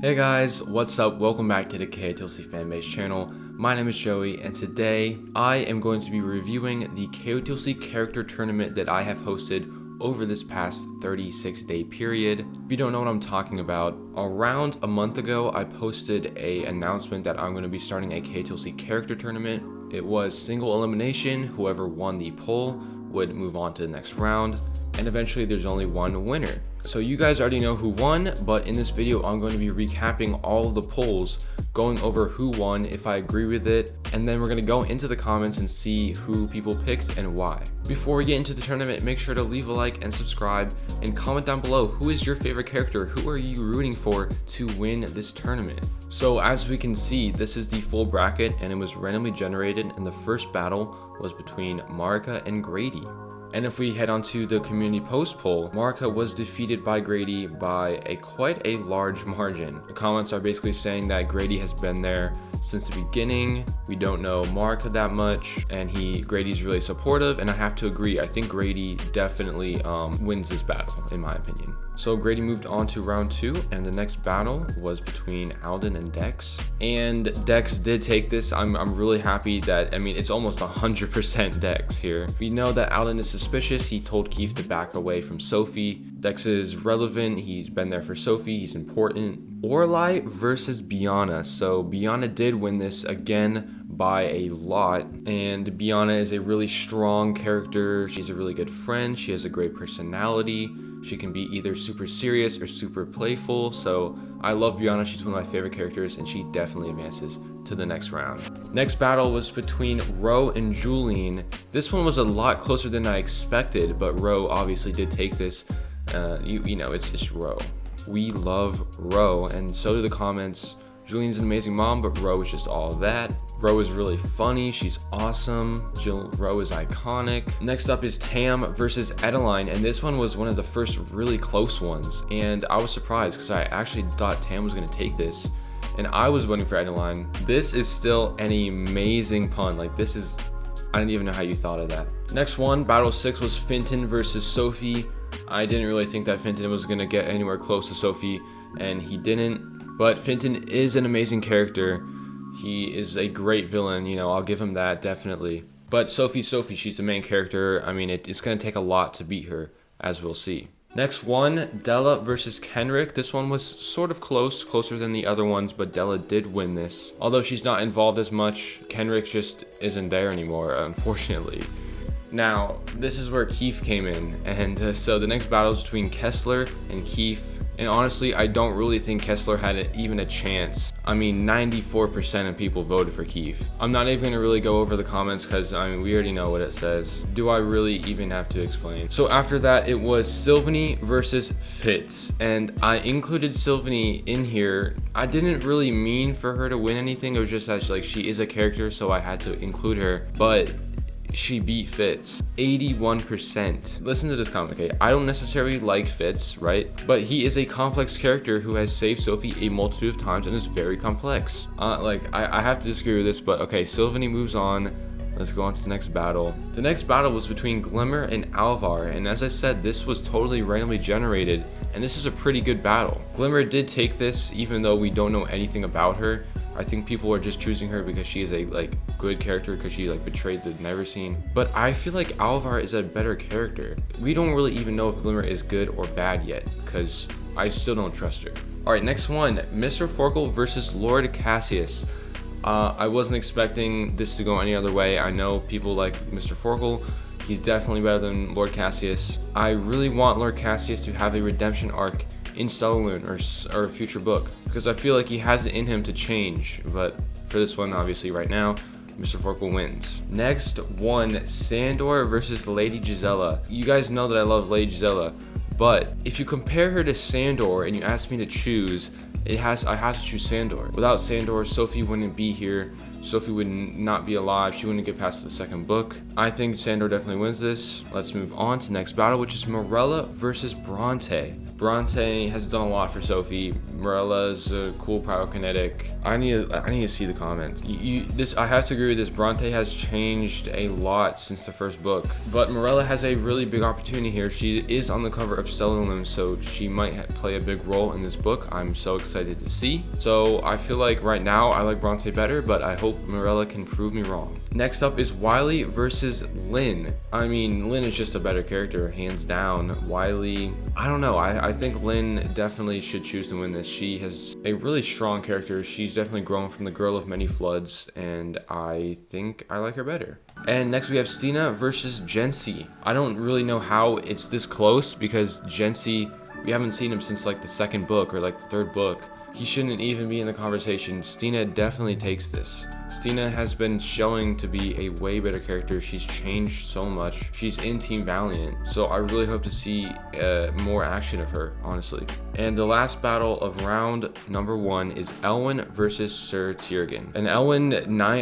Hey guys, what's up? Welcome back to the KotLC Fanbase channel. My name is Joey, and today I am going to be reviewing the KotLC Character Tournament that I have hosted over this past 36-day period. If you don't know what I'm talking about, around a month ago I posted an announcement that I'm going to be starting a KotLC Character Tournament. It was single elimination. Whoever won the poll would move on to the next round, and eventually there's only one winner. So you guys already know who won, but in this video I'm going to be recapping all of the polls, going over who won, if I agree with it, and then we're going to go into the comments and see who people picked and why. Before we get into the tournament, make sure to leave a like and subscribe, and comment down below who is your favorite character, who are you rooting for to win this tournament. So as we can see, this is the full bracket and it was randomly generated, and the first battle was between Marca and Grady. And if we head on to the community post poll, Marca was defeated by Grady by quite a large margin. The comments are basically saying that Grady has been there since the beginning. We don't know Marca that much, and Grady's really supportive, and I have to agree. I think Grady definitely wins this battle, in my opinion. So Grady moved on to round 2, and the next battle was between Alden and Dex. And Dex did take this. I'm really happy that, it's almost 100% Dex here. We know that Alden is suspicious. He told Keefe to back away from Sophie. Dex is relevant. He's been there for Sophie. He's important. Orlai versus Biana. So Biana did win this again by a lot, and Biana is a really strong character. She's a really good friend. She has a great personality. She can be either super serious or super playful. So I love Biana. She's one of my favorite characters, and she definitely advances to the next round. Next battle was between Ro and Julian. This one was a lot closer than I expected, but Ro obviously did take this. It's Ro. We love Ro, and so do the comments. Julian's an amazing mom, but Ro is just all that. Ro is really funny. She's awesome. Ro is iconic. Next up is Tam versus Adeline, and this one was one of the first really close ones, and I was surprised because I actually thought Tam was going to take this, and I was voting for Adeline. This is still an amazing pun. I don't even know how you thought of that. Next one, battle 6, was Finton versus Sophie. I didn't really think that Finton was going to get anywhere close to Sophie, and he didn't. But Finton is an amazing character. He is a great villain, I'll give him that, definitely. But Sophie, she's the main character. It's going to take a lot to beat her, as we'll see. Next one, Della versus Kenrick. This one was sort of closer than the other ones, but Della did win this. Although she's not involved as much, Kenrick just isn't there anymore, unfortunately. Now, this is where Keefe came in, and so the next battle is between Kessler and Keefe. And honestly, I don't really think Kessler had even a chance. 94% of people voted for Keefe. I'm not even going to really go over the comments because, we already know what it says. Do I really even have to explain? So after that, it was Sylvanie versus Fitz. And I included Sylvanie in here. I didn't really mean for her to win anything. It was just that she is a character, so I had to include her. But she beat Fitz 81%. Listen to this comment, okay? I don't necessarily like Fitz, right? But he is a complex character who has saved Sophie a multitude of times and is very complex. I have to disagree with this, but okay, Sylvanie moves on. Let's go on to the next battle. The next battle was between Glimmer and Alvar, and as I said, this was totally randomly generated, and this is a pretty good battle. Glimmer did take this, even though we don't know anything about her. I think people are just choosing her because she is a good character, because she betrayed the Never Seen. But I feel like Alvar is a better character. We don't really even know if Glimmer is good or bad yet, because I still don't trust her. Alright, next one, Mr. Forkle versus Lord Cassius. I wasn't expecting this to go any other way. I know people like Mr. Forkle. He's definitely better than Lord Cassius. I really want Lord Cassius to have a redemption arc in Sutherland or a future book, because I feel like he has it in him to change. But for this one, obviously right now, Mr. Forkle wins. Next one, Sandor versus Lady Gisela. You guys know that I love Lady Gisela, but if you compare her to Sandor and you ask me to choose, I have to choose Sandor. Without Sandor, Sophie wouldn't be here. Sophie would not be alive. She wouldn't get past the second book. I think Sandor definitely wins this. Let's move on to the next battle, which is Morella versus Bronte. Bronte has done a lot for Sophie. Morella's a cool pyrokinetic. I need to see the comments. I have to agree with this. Bronte has changed a lot since the first book, but Morella has a really big opportunity here. She is on the cover of Stellar Loom, so she might play a big role in this book. I'm so excited to see. So I feel like right now I like Bronte better, but I hope Morella can prove me wrong. Next up is Wiley versus Lynn. I mean, Lynn is just a better character, hands down. Wiley, I don't know. I think Lynn definitely should choose to win this. She has a really strong character. She's definitely grown from the girl of many floods, and I think I like her better. And next we have Stina versus Jency. I don't really know how it's this close because Jency, we haven't seen him since like the second book or like the third book. He shouldn't even be in the conversation. Stina definitely takes this. Stina has been showing to be a way better character. She's changed so much. She's in Team Valiant, so I really hope to see more action of her, honestly. And the last battle of round number 1 is Elwyn versus Sir Tiergan. And Elwyn,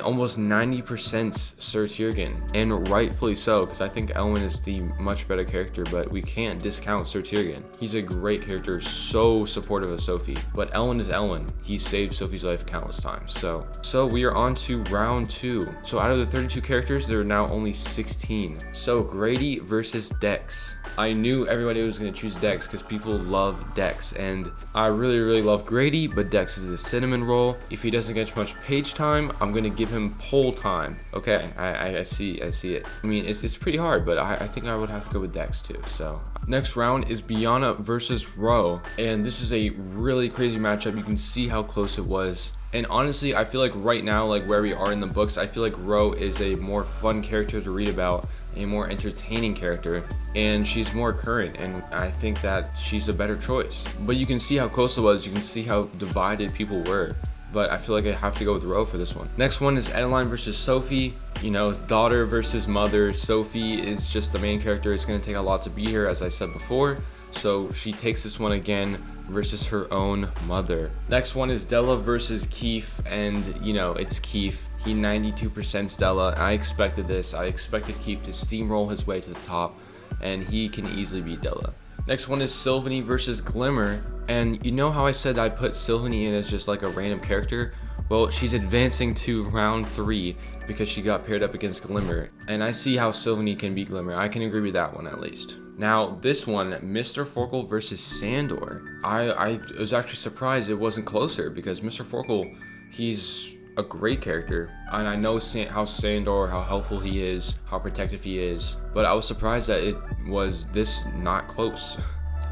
almost 90% Sir Tiergan, and rightfully so, because I think Elwyn is the much better character, but we can't discount Sir Tiergan. He's a great character, so supportive of Sophie, but Elwyn is Elwyn. He saved Sophie's life countless times. So we are on to round 2. So out of the 32 characters, there are now only 16. So Grady versus Dex. I knew everybody was going to choose Dex because people love Dex, and I really love Grady, but Dex is the cinnamon roll. If he doesn't get much page time, I'm going to give him poll time. Okay, I see it. I mean, it's pretty hard, but I think I would have to go with Dex too. So next round is Biana versus Ro, and this is a really crazy matchup. You can see how close it was. And honestly, I feel like right now, like where we are in the books, I feel like Ro is a more fun character to read about, a more entertaining character, and she's more current, and I think that she's a better choice. But you can see how close it was, you can see how divided people were, but I feel like I have to go with Ro for this one. Next one is Adeline versus Sophie. You know, it's daughter versus mother. Sophie is just the main character. It's going to take a lot to be here, as I said before, so she takes this one again versus her own mother. Next one is Della versus Keefe, and you know, it's Keefe. He 92% Della. I expected this. I expected Keefe to steamroll his way to the top, and he can easily beat Della. Next one is Sylvanie versus Glimmer, and you know how I said I put Sylvanie in as just like a random character? Well, she's advancing to round 3 because she got paired up against Glimmer, and I see how Sylvanie can beat Glimmer. I can agree with that one at least. Now, this one, Mr. Forkle versus Sandor. I was actually surprised it wasn't closer because Mr. Forkle, he's a great character, and I know how Sandor, how helpful he is, how protective he is, but I was surprised that it was this not close.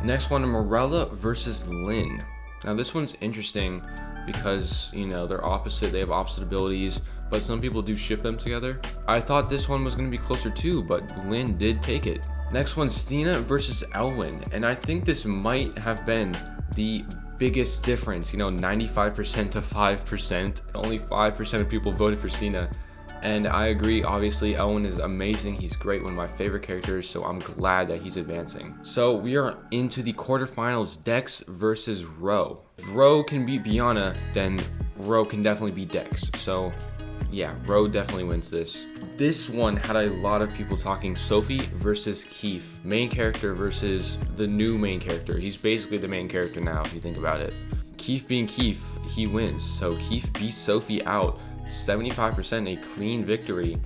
Next one, Morella versus Lynn. Now, this one's interesting because, you know, they're opposite, they have opposite abilities, but some people do ship them together. I thought this one was going to be closer too, but Lynn did take it. Next one, Stina versus Elwyn, and I think this might have been the biggest difference, you know, 95% to 5%. Only 5% of people voted for Stina, and I agree. Obviously, Elwyn is amazing. He's great, one of my favorite characters, so I'm glad that he's advancing. So we are into the quarterfinals, Dex versus Ro. If Ro can beat Biana, then Ro can definitely beat Dex. So yeah, Ro definitely wins this. This one had a lot of people talking. Sophie versus Keefe. Main character versus the new main character. He's basically the main character now, if you think about it. Keefe being Keefe, he wins. So Keefe beats Sophie out. 75%, a clean victory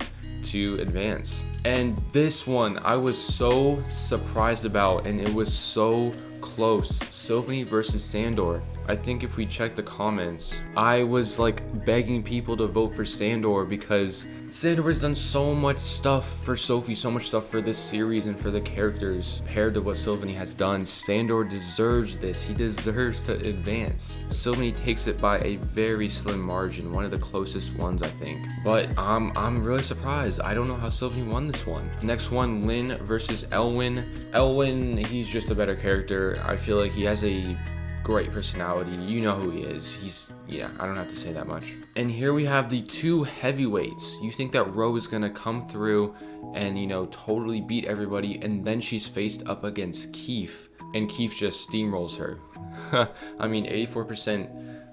to advance. And this one I was so surprised about, and it was so close. Sylvanie versus Sandor. I think if we check the comments, I was like begging people to vote for Sandor because Sandor has done so much stuff for Sophie, so much stuff for this series and for the characters compared to what Sylvanie has done. Sandor deserves this. He deserves to advance. Sylvanie takes it by a very slim margin, one of the closest ones, I think. But I'm really surprised. I don't know how Sylvanie won this one. Next one, Lynn versus Elwyn. Elwyn, he's just a better character. I feel like he has a great personality. You know who he is. Yeah, I don't have to say that much. And here we have the two heavyweights. You think that Ro is gonna come through and, you know, totally beat everybody, and then she's faced up against Keefe, and Keefe just steamrolls her. I mean, 84%.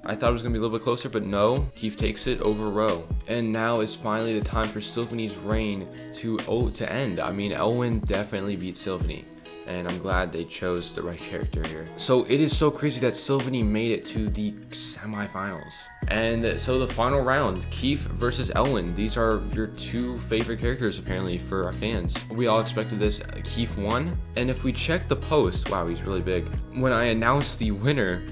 I thought it was going to be a little bit closer, but no, Keefe takes it over Roe. And now is finally the time for Sylvain's reign to end. I mean, Elwyn definitely beat Sylvain, and I'm glad they chose the right character here. So it is so crazy that Sylvain made it to the semifinals. And so the final round, Keefe versus Elwyn. These are your two favorite characters apparently for our fans. We all expected this. Keefe won. And if we check the post, wow, he's really big. When I announced the winner,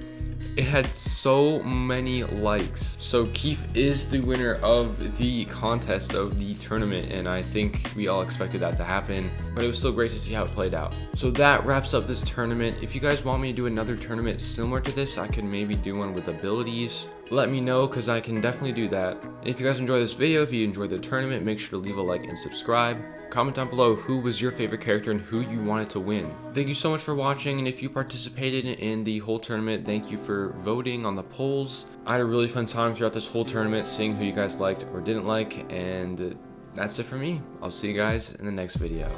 it had so many likes. So Keefe is the winner of the contest of the tournament, and I think we all expected that to happen, but it was still great to see how it played out. So that wraps up this tournament. If you guys want me to do another tournament similar to this, I could maybe do one with abilities. Let me know, because I can definitely do that. And if you guys enjoyed this video, if you enjoyed the tournament, make sure to leave a like and subscribe. Comment down below who was your favorite character and who you wanted to win. Thank you so much for watching, and if you participated in the whole tournament, thank you for voting on the polls. I had a really fun time throughout this whole tournament, seeing who you guys liked or didn't like, and that's it for me. I'll see you guys in the next video.